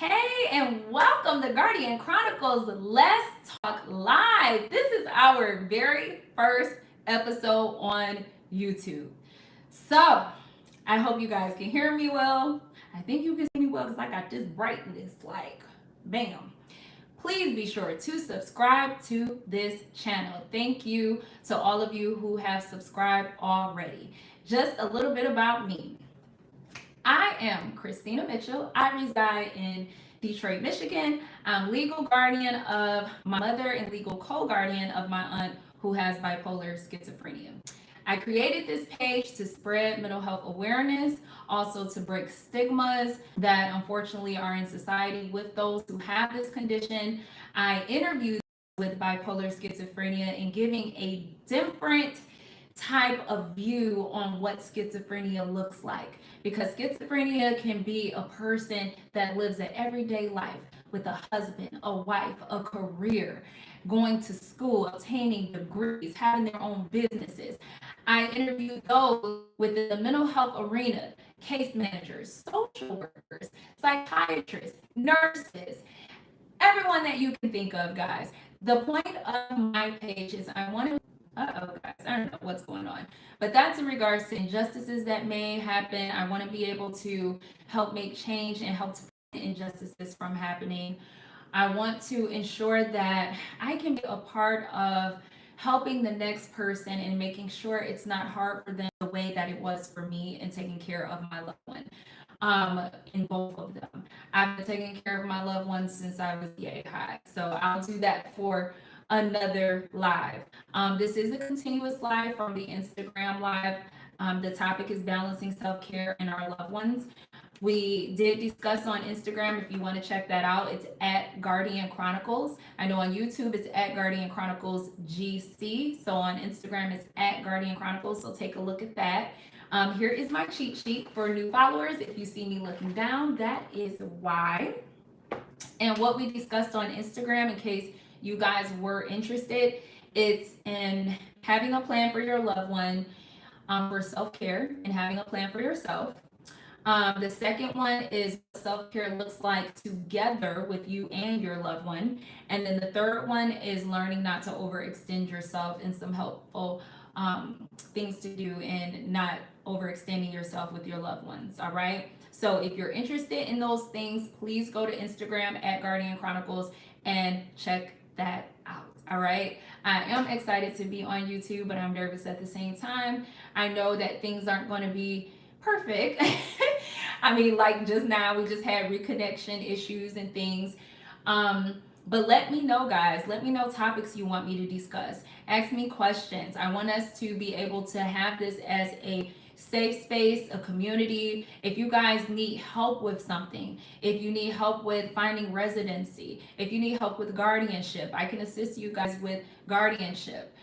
Hey, and welcome to Guardian Chronicles. Let's Talk Live. This is our very first episode on YouTube. So, I hope you guys can hear me well. I think you can see me well because I got this brightness like bam. Please be sure to subscribe to this channel. Thank you to all of you who have subscribed already. Just a little bit about me. I am Christina Mitchell. I reside in Detroit, Michigan. I'm legal guardian of my mother and legal co guardian of my aunt who has bipolar schizophrenia. I created this page to spread mental health awareness, also to break stigmas that unfortunately are in society with those who have this condition. I interviewed with bipolar schizophrenia and giving a different type of view on what schizophrenia looks like, because schizophrenia can be a person that lives an everyday life with a husband, a wife, a career, going to school, obtaining degrees, having their own businesses. I interviewed those within the mental health arena: case managers, social workers, psychiatrists, nurses, everyone that you can think of, guys. The point of my page is I want to guys, I don't know what's going on. But that's in regards to injustices that may happen. I want to be able to help make change and help to prevent injustices from happening. I want to ensure that I can be a part of helping the next person and making sure it's not hard for them the way that it was for me and taking care of my loved one. In both of them, I've been taking care of my loved ones since I was yay high. So I'll do that for another live. This is a continuous live from the Instagram live. The topic is balancing self-care and our loved ones. We did discuss on Instagram. If you want to check that out, it's at Guardian Chronicles. I know on YouTube it's at Guardian Chronicles GC. So on Instagram it's at Guardian Chronicles. So take a look at that. Here is my cheat sheet for new followers. If you see me looking down, that is why. And what we discussed on Instagram, in case you guys were interested, it's in having a plan for your loved one, for self-care, and having a plan for yourself. The second one is self-care looks like together with you and your loved one. And then the third one is learning not to overextend yourself, and some helpful things to do and not overextending yourself with your loved ones. All right. So if you're interested in those things, please go to Instagram at Guardian Chronicles and check that out. All right. I am excited to be on YouTube, but I'm nervous at the same time. I know that things aren't going to be perfect. I mean, like just now, we just had reconnection issues and things. But let me know, guys. Let me know topics you want me to discuss. Ask me questions. I want us to be able to have this as a safe space, a community. If you guys need help with something, if you need help with finding residency, if you need help with guardianship, I can assist you guys with guardianship.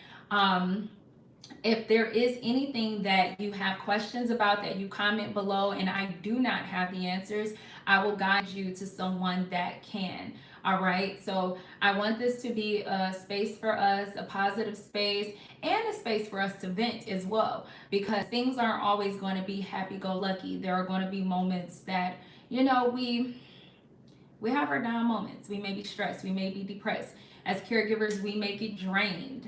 If there is anything that you have questions about, that you comment below and I do not have the answers, I will guide you to someone that can. All right. So I want this to be a space for us, a positive space, and a space for us to vent as well, because things aren't always going to be happy-go-lucky. There are going to be moments that, we have our down moments. We may be stressed. We may be depressed. As caregivers, we may get drained.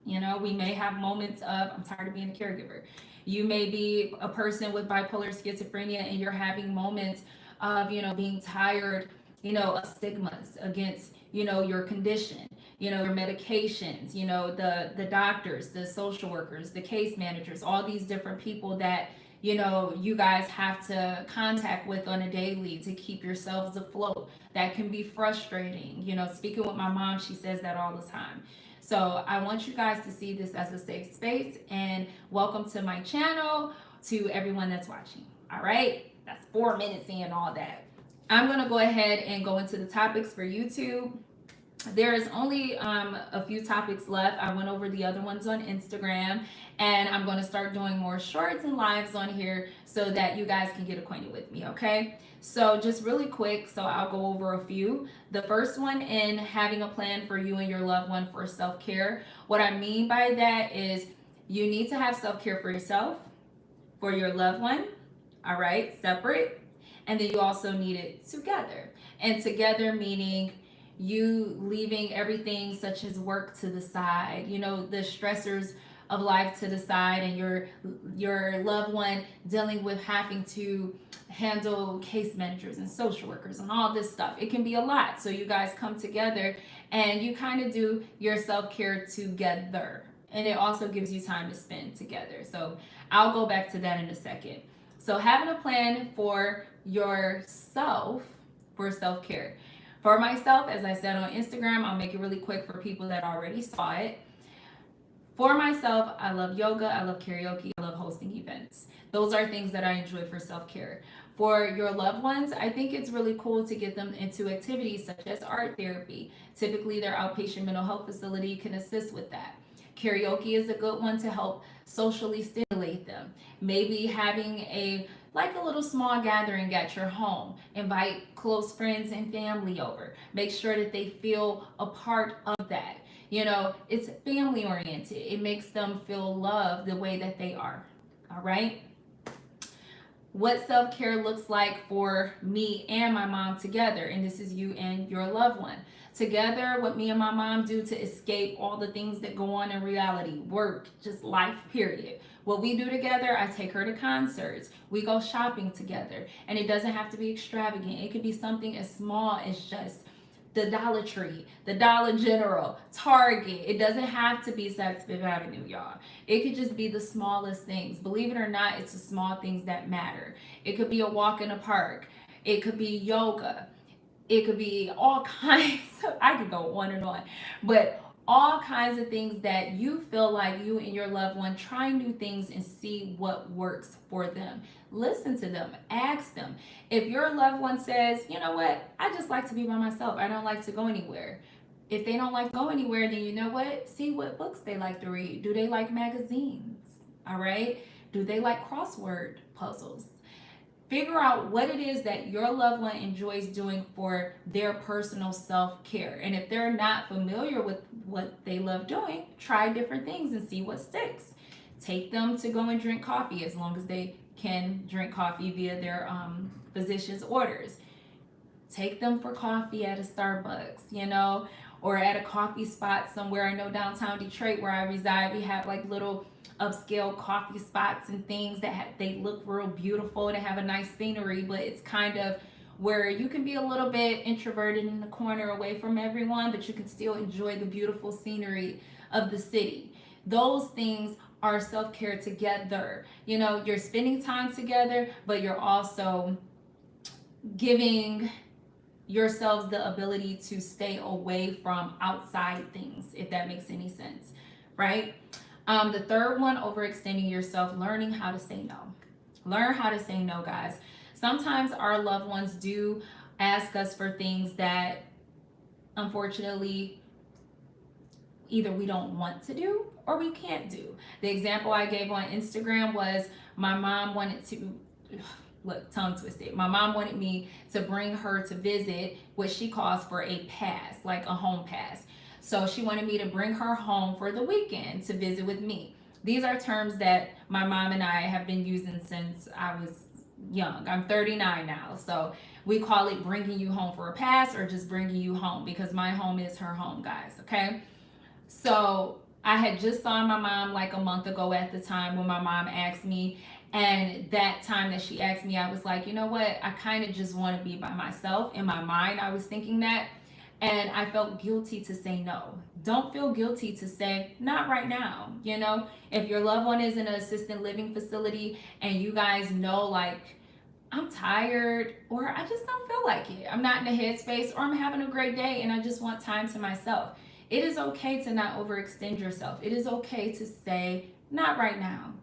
We may have moments of, I'm tired of being a caregiver. You may be a person with bipolar schizophrenia and you're having moments of, being tired, of stigmas against, your condition, your medications, the doctors, the social workers, the case managers, all these different people that, you guys have to contact with on a daily to keep yourselves afloat. That can be frustrating. Speaking with my mom, she says that all the time. So I want you guys to see this as a safe space, and welcome to my channel, to everyone that's watching. All right, that's 4 minutes in all that. I'm going to go ahead and go into the topics for YouTube. There is only a few topics left. I went over the other ones on Instagram, and I'm going to start doing more shorts and lives on here so that you guys can get acquainted with me, okay? So just really quick, so I'll go over a few. The first one, in having a plan for you and your loved one for self-care. What I mean by that is you need to have self-care for yourself, for your loved one, all right, separate. And then you also need it together. And together meaning you leaving everything such as work to the side, the stressors of life to the side, and your loved one dealing with having to handle case managers and social workers and all this stuff. It can be a lot. So you guys come together and you kind of do your self-care together. And it also gives you time to spend together. So I'll go back to that in a second. So having a plan for yourself for self-care. For myself, as I said on Instagram, I'll make it really quick for people that already saw it. For myself, I love yoga, I love karaoke, I love hosting events. Those are things that I enjoy for self-care. For your loved ones, I think it's really cool to get them into activities such as art therapy. Typically, their outpatient mental health facility can assist with that. Karaoke is a good one to help socially stimulate them. Maybe having a little small gathering at your home. Invite close friends and family over. Make sure that they feel a part of that. It's family oriented. It makes them feel loved the way that they are. All right. What self-care looks like for me and my mom together, and this is you and your loved one together. What me and my mom do to escape all the things that go on in reality, work, just life, period. What we do together, I take her to concerts, we go shopping together, and it doesn't have to be extravagant. It could be something as small as just the Dollar Tree, the Dollar General, Target. It doesn't have to be Saks Fifth Avenue, y'all. It could just be the smallest things. Believe it or not, it's the small things that matter. It could be a walk in a park. It could be yoga. It could be all kinds of, I could go on and on, but all kinds of things that you feel like you and your loved one try new things and see what works for them. Listen to them, ask them. If your loved one says, you know what, I just like to be by myself, I don't like to go anywhere. If they don't like to go anywhere, then you know what, see what books they like to read. Do they like magazines? All right. Do they like crossword puzzles? Figure out what it is that your loved one enjoys doing for their personal self-care. And if they're not familiar with what they love doing, try different things and see what sticks. Take them to go and drink coffee as long as they can drink coffee via their physician's orders. Take them for coffee at a Starbucks, or at a coffee spot somewhere. I know downtown Detroit where I reside, we have little upscale coffee spots and things that they look real beautiful. They have a nice scenery, but it's kind of where you can be a little bit introverted in the corner away from everyone, but you can still enjoy the beautiful scenery of the city. Those things are self-care together. You're spending time together, but you're also giving yourselves the ability to stay away from outside things, if that makes any sense, right? The third one, overextending yourself, learning how to say no. Learn how to say no, guys. Sometimes our loved ones do ask us for things that, unfortunately, either we don't want to do or we can't do. The example I gave on Instagram was my mom wanted to, look, tongue twisted. My mom wanted me to bring her to visit what she calls for a pass, like a home pass. So she wanted me to bring her home for the weekend to visit with me. These are terms that my mom and I have been using since I was young. I'm 39 now. So we call it bringing you home for a pass or just bringing you home, because my home is her home, guys. Okay. So I had just saw my mom a month ago at the time when my mom asked me. And that time that she asked me, I was like, you know what? I kind of just want to be by myself. In my mind, I was thinking that. And I felt guilty to say no. Don't feel guilty to say, not right now. If your loved one is in an assisted living facility and you guys know, I'm tired, or I just don't feel like it. I'm not in the headspace, or I'm having a great day and I just want time to myself. It is okay to not overextend yourself. It is okay to say, not right now,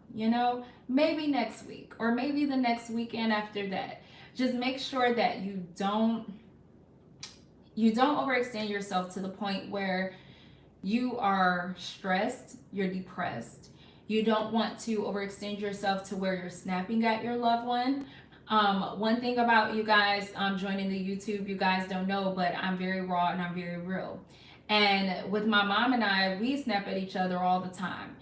maybe next week, or maybe the next weekend after that. Just make sure that you don't overextend yourself to the point where you are stressed, you're depressed. You don't want to overextend yourself to where you're snapping at your loved one. One thing about you guys joining the YouTube, you guys don't know, but I'm very raw and I'm very real. And with my mom and I, we snap at each other all the time.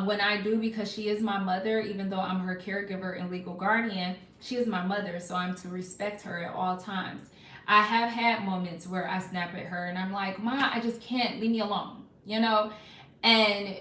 When I do, because she is my mother, even though I'm her caregiver and legal guardian, She is my mother, so I'm to respect her at all times. I have had moments where I snap at her and I'm like, Ma, I just can't, leave me alone, you know? And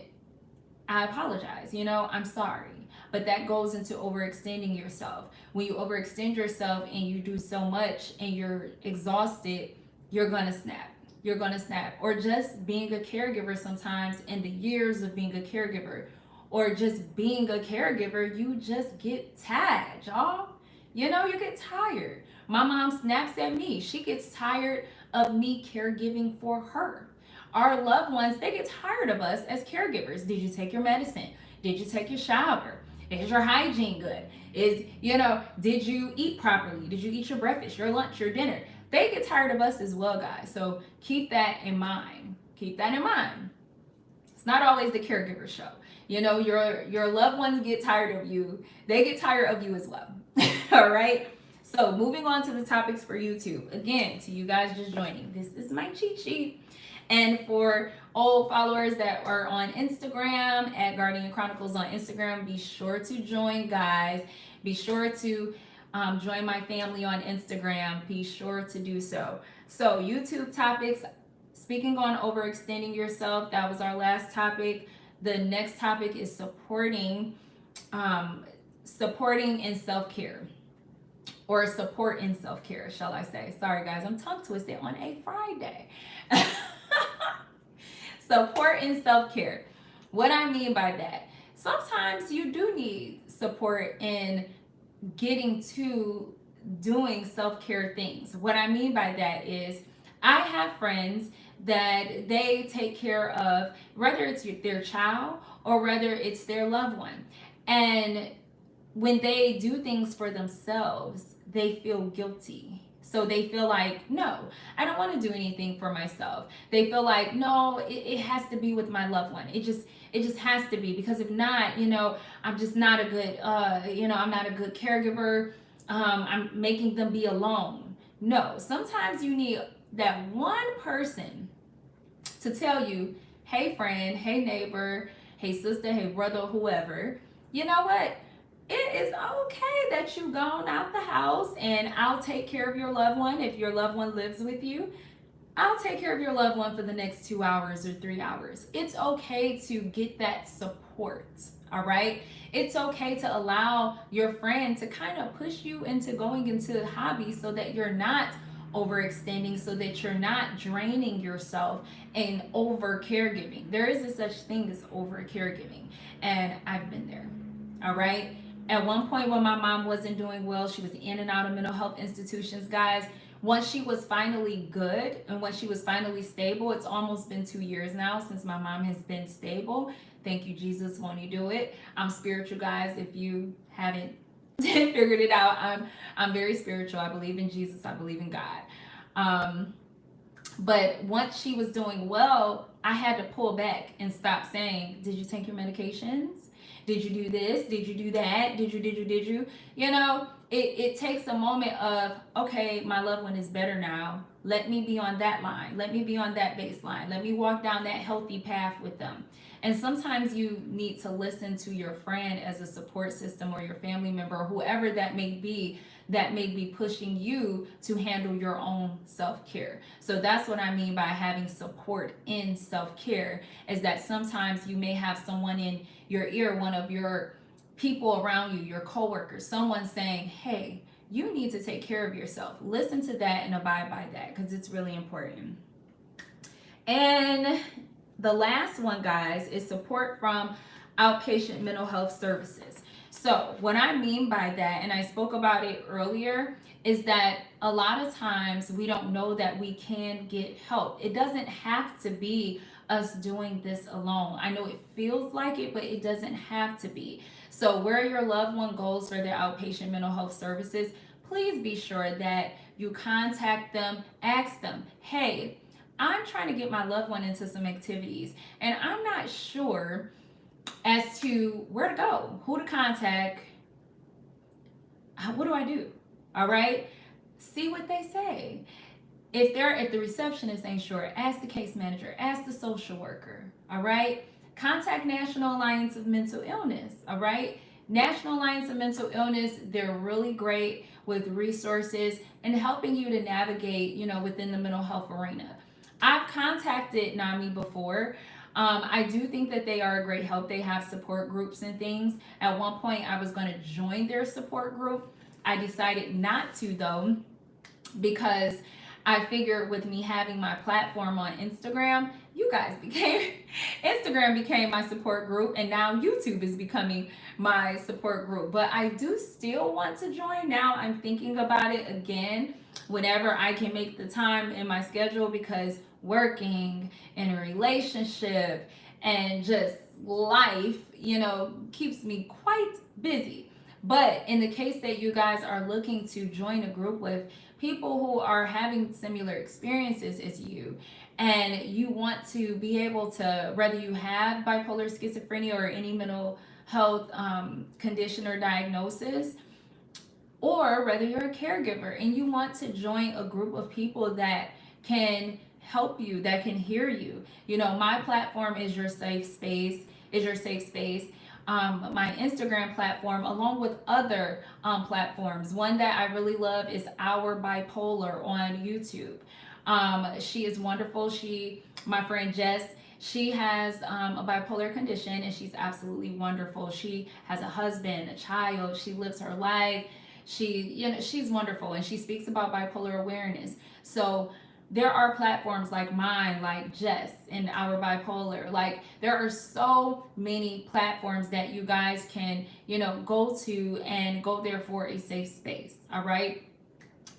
I apologize, I'm sorry. But that goes into overextending yourself. When you overextend yourself and you do so much and you're exhausted, you're gonna snap. You're gonna snap. Or just being a caregiver sometimes, in the years of being a caregiver, or just being a caregiver, you just get tired, y'all. You get tired. My mom snaps at me. She gets tired of me caregiving for her. Our loved ones, they get tired of us as caregivers. Did you take your medicine? Did you take your shower? Is your hygiene good? Did you eat properly? Did you eat your breakfast, your lunch, your dinner? They get tired of us as well, guys. So keep that in mind. Keep that in mind. It's not always the caregiver show. Your loved ones get tired of you. They get tired of you as well. All right. So moving on to the topics for YouTube. Again, to you guys just joining, this is my cheat sheet. And for old followers that are on Instagram, at Guardian Chronicles on Instagram, be sure to join, guys. Be sure to join my family on Instagram. Be sure to do so. So YouTube topics, speaking on overextending yourself, that was our last topic. The next topic is supporting in self-care, or support in self-care, shall I say. Sorry guys, I'm tongue twisted on a Friday. Support in self-care. What I mean by that, sometimes you do need support in getting to doing self-care things. What I mean by that is, I have friends that they take care of, whether it's their child or whether it's their loved one. And when they do things for themselves, they feel guilty. So they feel like, no, I don't want to do anything for myself. They feel like, no, it has to be with my loved one. It just has to be, because if not, I'm just not a good, I'm not a good caregiver. I'm making them be alone. No, sometimes you need that one person to tell you, hey friend, hey neighbor, hey sister, hey brother, whoever, you know what? It is okay that you gone out the house, and I'll take care of your loved one. If your loved one lives with you, I'll take care of your loved one for the next 2 hours or 3 hours. It's okay to get that support, all right? It's okay to allow your friend to kind of push you into going into hobbies so that you're not overextending, so that you're not draining yourself and over caregiving. There is a such thing as over caregiving, and I've been there, all right? At one point when my mom wasn't doing well, she was in and out of mental health institutions, guys. Once she was finally good and when she was finally stable, it's almost been 2 years now since my mom has been stable. Thank you, Jesus, won't you do it? I'm spiritual, guys. If you haven't figured it out, I'm very spiritual. I believe in Jesus. I believe in God. But once she was doing well, I had to pull back and stop saying, did you take your medications? Did you do this? Did you do that? Did you? It takes a moment of, okay, my loved one is better now. Let me be on that line. Let me be on that baseline. Let me walk down that healthy path with them. And sometimes you need to listen to your friend as a support system, or your family member, or whoever that may be pushing you to handle your own self-care. So that's what I mean by having support in self-care, is that sometimes you may have someone in your ear, one of your people around you, your coworkers, someone saying, hey, you need to take care of yourself. Listen to that and abide by that, because it's really important. And the last one, guys, is support from outpatient mental health services. So what I mean by that, and I spoke about it earlier, is that a lot of times we don't know that we can get help. It doesn't have to be us doing this alone. I know it feels like it, but it doesn't have to be. So where your loved one goes for their outpatient mental health services, please be sure that you contact them, ask them, hey, I'm trying to get my loved one into some activities, and I'm not sure as to where to go, who to contact, what do I do? All right, see what they say. If the receptionist ain't sure, ask the case manager, ask the social worker. All right, contact National Alliance of Mental Illness. All right, National Alliance of Mental Illness, they're really great with resources and helping you to navigate, within the mental health arena. I've contacted NAMI before. I do think that they are a great help. They have support groups and things. At one point, I was going to join their support group. I decided not to, though, because I figured with me having my platform on Instagram, you guys became Instagram became my support group, and now YouTube is becoming my support group. But I do still want to join. Now I'm thinking about it again whenever I can make the time in my schedule, because working in a relationship and just life, keeps me quite busy. But in the case that you guys are looking to join a group with people who are having similar experiences as you, and you want to be able to, whether you have bipolar schizophrenia or any mental health condition or diagnosis, or whether you're a caregiver and you want to join a group of people that can help you, that can hear you. My platform is your safe space, my Instagram platform, along with other platforms. One that I really love is Our Bipolar on YouTube. She is wonderful. My friend Jess, she has a bipolar condition, and she's absolutely wonderful. She has a husband, a child. She lives her life. She's wonderful, and she speaks about bipolar awareness. So there are platforms like mine, like Jess and Our Bipolar. Like, there are so many platforms that you guys can, go to and go there for a safe space. All right.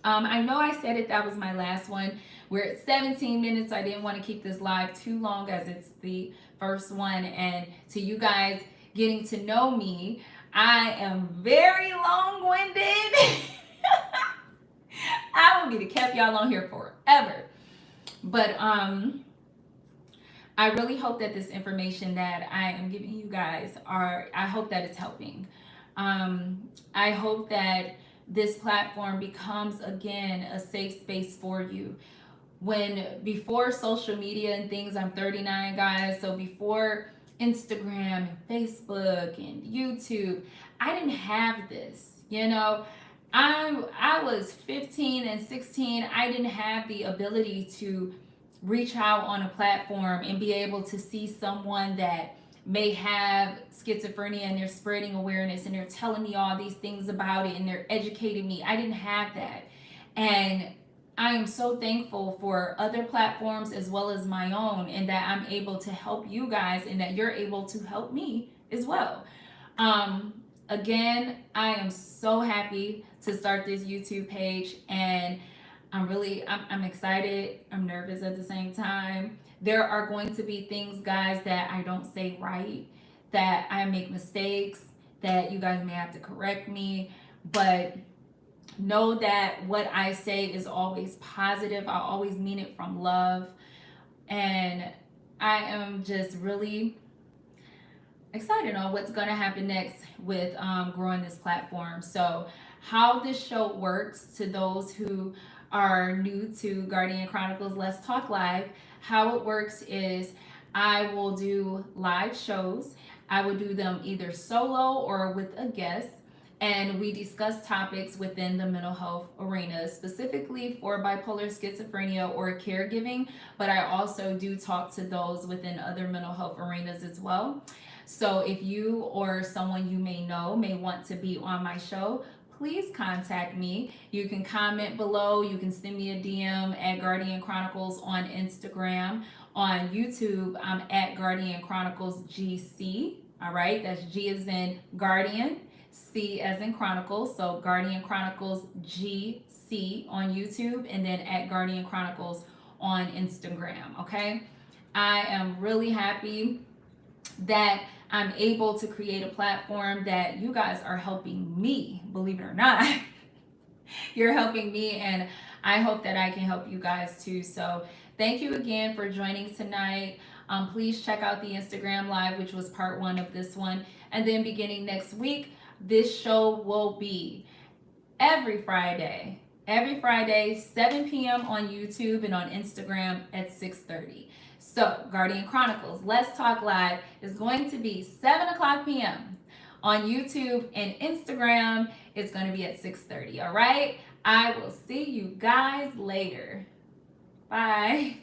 I know I said it, that was my last one. We're at 17 minutes. I didn't want to keep this live too long, as it's the first one. And to you guys getting to know me, I am very long-winded. I will be the kept y'all on here forever. But I really hope that this information that I am giving you guys I hope that it's helping. I hope that this platform becomes, again, a safe space for you. Before social media and things, I'm 39, guys, so before Instagram and Facebook and YouTube, I didn't have this. I was 15 and 16. I didn't have the ability to reach out on a platform and be able to see someone that may have schizophrenia, and they're spreading awareness and they're telling me all these things about it and they're educating me. I didn't have that. And I am so thankful for other platforms as well as my own, and that I'm able to help you guys and that you're able to help me as well. Again, I am so happy to start this YouTube page, and I'm excited. I'm nervous at the same time. There are going to be things, guys, that I don't say right, that I make mistakes, that you guys may have to correct me, but know that what I say is always positive. I always mean it from love, and I am just really excited on what's going to happen next with growing this platform. So how this show works, to those who are new to Guardian Chronicles Let's Talk Live, how it works is I will do live shows. I will do them either solo or with a guest, and we discuss topics within the mental health arena, specifically for bipolar schizophrenia or caregiving, but I also do talk to those within other mental health arenas as well. So if you or someone you may know may want to be on my show, please contact me. You can comment below. You can send me a DM at Guardian Chronicles on Instagram. On YouTube, I'm at Guardian Chronicles GC. All right, that's G as in Guardian, C as in Chronicles. So Guardian Chronicles GC on YouTube, and then at Guardian Chronicles on Instagram. Okay, I am really happy that I'm able to create a platform that you guys are helping me, believe it or not. You're helping me, and I hope that I can help you guys too. So thank you again for joining tonight. Please check out the Instagram live, which was part 1 of this one. And then beginning next week, this show will be every Friday, 7 p.m. on YouTube, and on Instagram at 6:30. So Guardian Chronicles Let's Talk Live is going to be 7 o'clock p.m. On YouTube and Instagram, it's going to be at 6:30. All right. I will see you guys later. Bye.